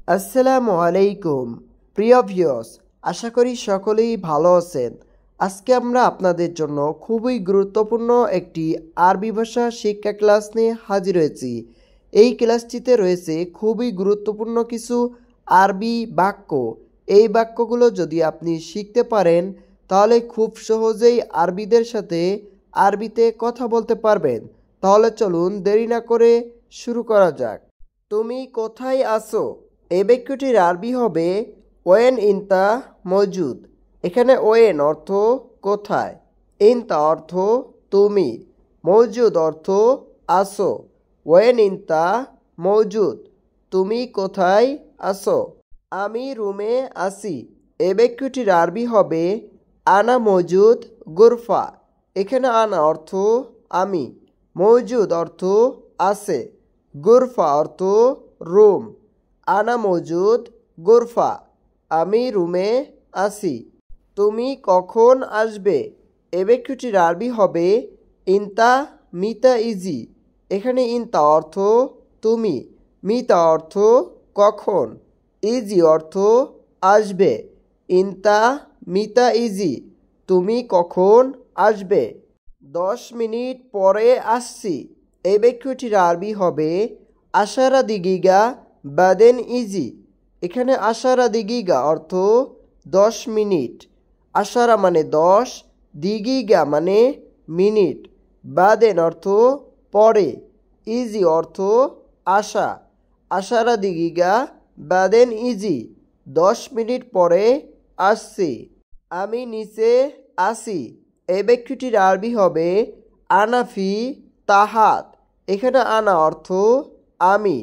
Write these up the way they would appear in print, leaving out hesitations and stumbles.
আসসালামু আলাইকুম প্রিয় ভিউয়ার্স, আশা করি সকলেই ভালো আছেন। আজকে আমরা আপনাদের জন্য খুবই গুরুত্বপূর্ণ একটি আরবি ভাষা শিক্ষা ক্লাস নিয়ে হাজির হয়েছি। এই ক্লাসটিতে রয়েছে খুবই গুরুত্বপূর্ণ কিছু আরবি বাক্য। এই বাক্যগুলো যদি আপনি শিখতে পারেন তাহলে খুব সহজেই আরবিদের সাথে আরবিতে কথা বলতে পারবেন। তাহলে চলুন দেরি না করে শুরু করা যাক। তুমি কোথায় আছো? এই বাক্যটির আরবি হবে ওয়েন ইনতা মজুদ। এখানে ওয়েন অর্থ কোথায়, ইনতা অর্থ তুমি, মজুদ অর্থ আসো। ওয়েন ইনতা মজুদ, তুমি কোথায় আসো? আমি রুমে আছি। এই বাক্যটির আরবি হবে আনা মজুদ গুরফা। এখানে আনা অর্থ আমি, মজুদ অর্থ আছে, গুরফা অর্থ রুম। আনা মজুদ গুরফা, আমি রুমে আছি। তুমি কখন আসবে? এ বাক্যটির আরবি হবে ইনতা মিতা ইজি। এখানে ইনতা অর্থ তুমি, মিতা অর্থ কখন, ইজি অর্থ আসবে। ইনতা মিতা ইজি, তুমি কখন আসবে? 10 মিনিট পরে আসছি। এই বাক্যটির আরবি হবে আশারা দিগিগা বাদেন ইজি। এখানে আশারা দিগিগা অর্থ 10 মিনিট। আশারা মানে 10, দিগিগা মানে মিনিট, বাদেন অর্থ পরে, ইজি অর্থ আশা। আশারা দিগিগা বাদেন ইজি, 10 মিনিট পরে আসছি। আমি নিচে আসি। এই বাক্যটির আরবি হবে আনাফি তাহাত। এখানে আনা অর্থ আমি,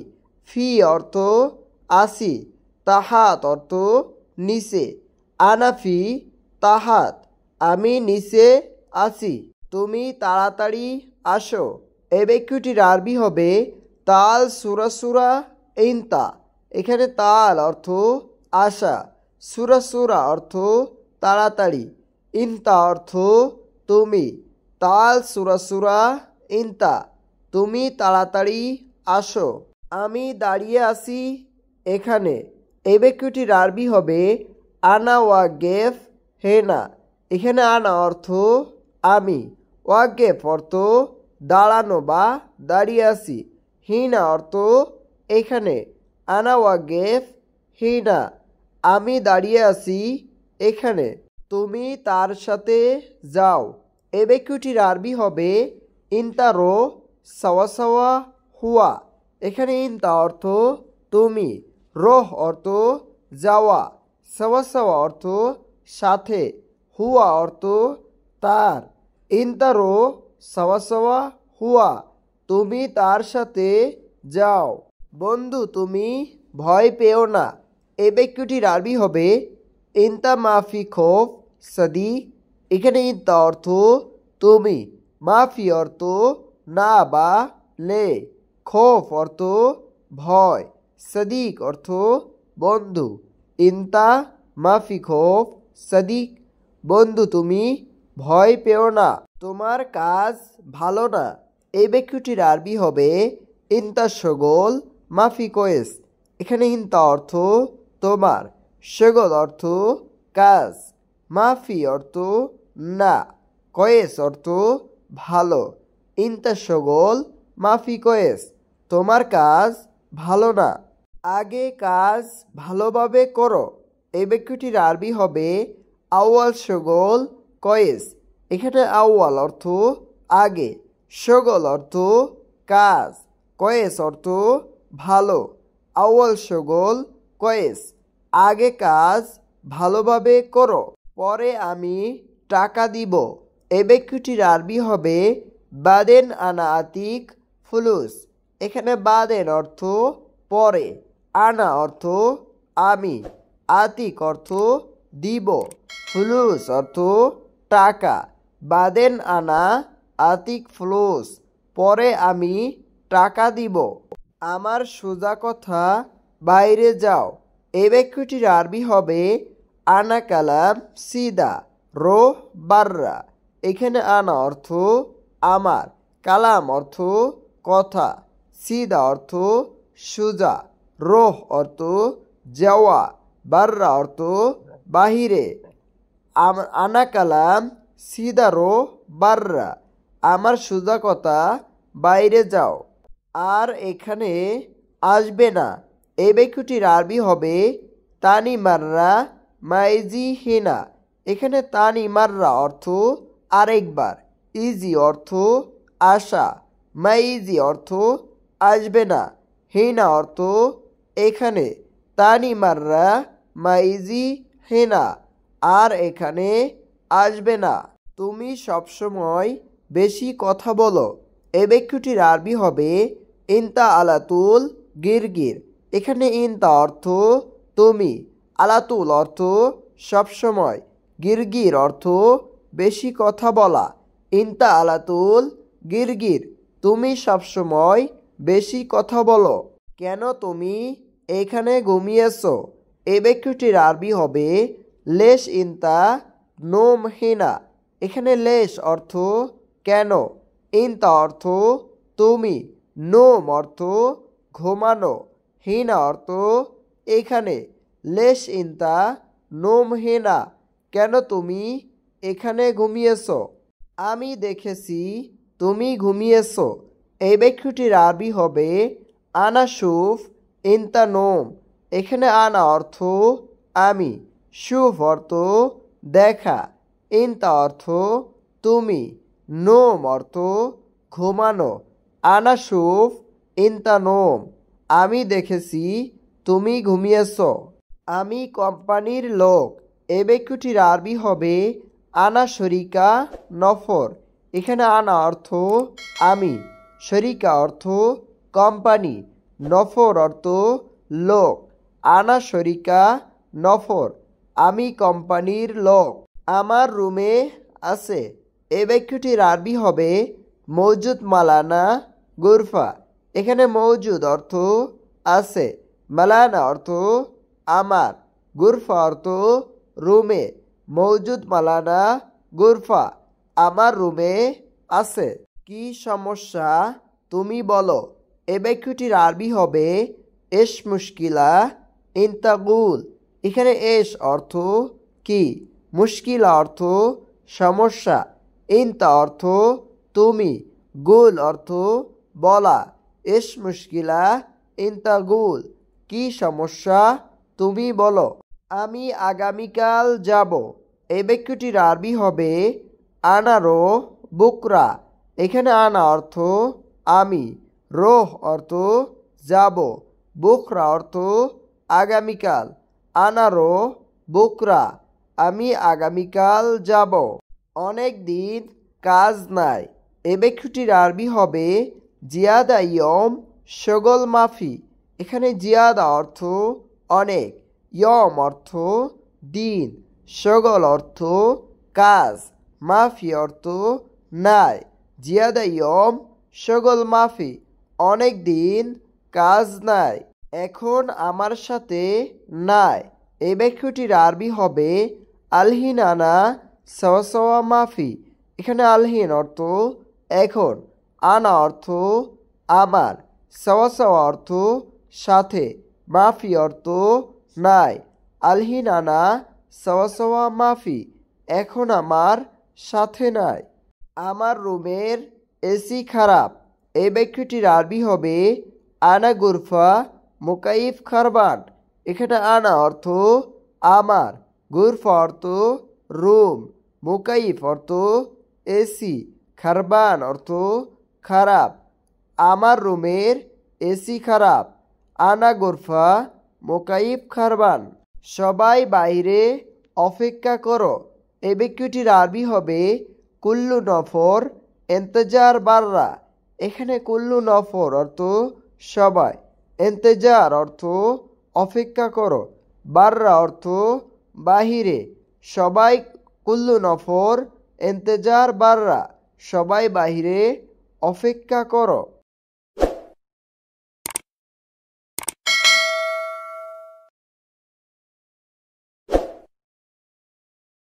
ফি অর্থ আসি, তাহাত অর্থ নিচে। আনাফি তাহাত, আমি নিচে আছি। তুমি তাড়াতাড়ি আসো। এই বাক্যটির আরবি হবে তাল সুরা সুরা ইনতা। এখানে তাল অর্থ আসা, সুরা সুরা অর্থ তাড়াতাড়ি, ইনতা অর্থ তুমি। তাল সুরা সুরা ইনতা, তুমি তাড়াতাড়ি আসো। আমি দাঁড়িয়ে আছি এখানে। এই বাক্যটির আরবি হবে আনা ওয়াগেফ হেনা। এখানে আনা অর্থ আমি, ওয়াগেফ অর্থ দাঁড়ানো বা দাঁড়িয়ে আছি, হিনা অর্থ এখানে। আনা ওয়াগেফ হিনা, আমি দাঁড়িয়ে আছি এখানে। তুমি তার সাথে যাও। এই বাক্যটির আরবি হবে ইনতারো সাওয়া সাওয়া হুয়া। এখানে ইনতা অর্থ তুমি, রোহ অর্থ যাওয়া, সাওয়া সাওয়া অর্থ সাথে, হুয়া অর্থ তার। ইনতারো সাওয়া সাওয়া হুয়া, তুমি তার সাথে যাও। বন্ধু তুমি ভয় পেও না। এই বাক্যটির আরবি হবে ইনতা মাফি খোফ সাদি। এখানে ইনতা অর্থ তুমি, মাফি অর্থ না বা লে, খোফ অর্থ ভয়, সাদিক অর্থ বন্ধু। ইনতা মাফি খোফ সাদিক, বন্ধু তুমি ভয় পেও না। তোমার কাজ ভালো না। এই বাক্যটির আরবি হবে ইনতা শগল মাফি কোয়েস। এখানে ইনতা অর্থ তোমার, শগল অর্থ কাজ, মাফি অর্থ না, কয়েস অর্থ ভালো। ইনতা শগল মাফি কয়েস, তোমার কাজ ভালো না। আগে কাজ ভালোভাবে করো। এই বাক্যটির আরবি হবে আউয়াল শগল কয়েস। এখানে আউয়াল অর্থ আগে, শগল অর্থ কাজ, কয়েস অর্থ ভালো। আউয়াল শগল কয়েস, আগে কাজ ভালোভাবে করো। পরে আমি টাকা দিব। এই বাক্যটির আরবি হবে বাদেন আনা আতিক ফুলুস। এখানে বাদেন অর্থ পরে, আনা অর্থ আমি, আতিক অর্থ দিব, ফুলুস অর্থ টাকা। বাদেন আনা আতিক ফুলুস, পরে আমি টাকা দিব। আমার সোজা কথা বাইরে যাও। এই বাক্যটির আরবি হবে আনা কালাম সিদা রো বাররা। এখানে আনা অর্থ আমার, কালাম অর্থ কথা, সিদা অর্থ সোজা, রোহ অর্থ যাওয়া, বাররা অর্থ বাহিরে। আনা কালাম সিদারো বাররা, আমার সোজা কথা বাইরে যাও। আর এখানে আসবে না, এই বাক্যটির আরবি হবে তানি মাররা মাইজি হেনা। এখানে তানি মাররা অর্থ আরেকবার, ইজি অর্থ আসা, মাইজি অর্থ আসবে না, হেনা অর্থ এখানে। তানি মাররা মাইজি হেনা, আর এখানে আসবে না। তুমি সবসময় বেশি কথা বলো, এই বাক্যটির আরবি হবে ইনতা আলাতুল গিরগির। এখানে ইনতা অর্থ তুমি, আলাতুল অর্থ সবসময়, গিরগির অর্থ বেশি কথা বলা। ইনতা আলাতুল গিরগির, তুমি সবসময় বেশি কথা বলো। কেন তুমি এখানে ঘুমিয়েছো, এই বাক্যটির আরবি হবে লেশ ইনতা নোম হিনা। এখানে লেশ অর্থ কেন, ইনতা অর্থ তুমি, নোম অর্থ ঘুমানো, হিনা অর্থ এখানে। লেশ ইনতা নোম হিনা, কেন তুমি এখানে ঘুমিয়েছো। আমি দেখেছি তুমি ঘুমিয়েছো, এই বাক্যটির আরবি হবে আনা শুফ ইনতা নোম। এখানে আনা অর্থ আমি, শুফ অর্থ দেখা, ইনতা অর্থ তুমি, নোম অর্থ ঘুমানো। আনা শুফ ইনতা নোম, আমি দেখেছি তুমি ঘুমিয়েছো। আমি কোম্পানির লোক, এই বাক্যটির আরবি হবে আনা শরিকা নফর। এখানে আনা অর্থ আমি, শরিকা অর্থ কোম্পানি, নফর অর্থ লোক। আনা শরিকা নফর, আমি কোম্পানির লোক। আমার রুমে আছে, এই বাক্যটির আরবি হবে মৌজুদ মালানা গুরফা। এখানে মৌজুদ অর্থ আছে, মালানা অর্থ আমার, গুরফা অর্থ রুমে। মৌজুদ মালানা গুরফা, আমার রুমে আছে। কি সমস্যা তুমি বলো, এই বাক্যটির আরবি হবে এশ মুশকিলা ইনতাগুল। এখানে এশ অর্থ কি, মুশকিলা অর্থ সমস্যা, ইনতা অর্থ তুমি, গুল অর্থ বলা। এশ মুশকিলা ইনতাগুল, কি সমস্যা তুমি বলো। আমি আগামীকাল যাব, এই বাক্যটির আরবি হবে আনারো বুকরা। এখানে আনা অর্থ আমি, রোহ অর্থ যাব, বুকরা অর্থ আগামীকাল। আনারো বুকরা, আমি আগামীকাল যাব। অনেক দিন কাজ নাই, এই বাক্যটির আরবি হবে জিয়াদা ইয়ম শগল মাফি। এখানে জিয়াদা অর্থ অনেক, ইয়ম অর্থ দিন, শগল অর্থ কাজ, মাফি অর্থ নাই। জিয়াদা ইয়ম শগল মাফি, অনেক দিন কাজ নাই। এখন আমার সাথে নাই, এই বাক্যটির আরবি হবে আলহিন আনা সওয়া মাফি। এখানে আলহিন অর্থ এখন, আনা অর্থ আমার, সওয়া অর্থ সাথে, মাফি অর্থ নাই। আলহিন আনা সওয়া মাফি, এখন আমার সাথে নাই। আমার রুমের এসি খারাপ, এই বাক্যটির আরবি হবে আনা গুরফা মুকাইফ খারবান। এখানে আনা অর্থ আমার, গুরফা অর্থ রুম, মুকাইফ অর্থ এসি, খারবান অর্থ খারাপ। আমার রুমের এসি খারাপ, আনা গুরফা মুকাইফ খারবান। সবাই বাইরে অপেক্ষা করো, এই বাক্যটির আরবি হবে কুল্লু নফর ইন্তজার বাররা। এখানে কুল্লু নফর অর্থ সবাই, ইন্তজার অর্থ অপেক্ষা করো, বাররা অর্থ বাহিরে। সবাই কুল্লু নফর ইন্তজার বাররা, সবাই বাহিরে অপেক্ষা করো।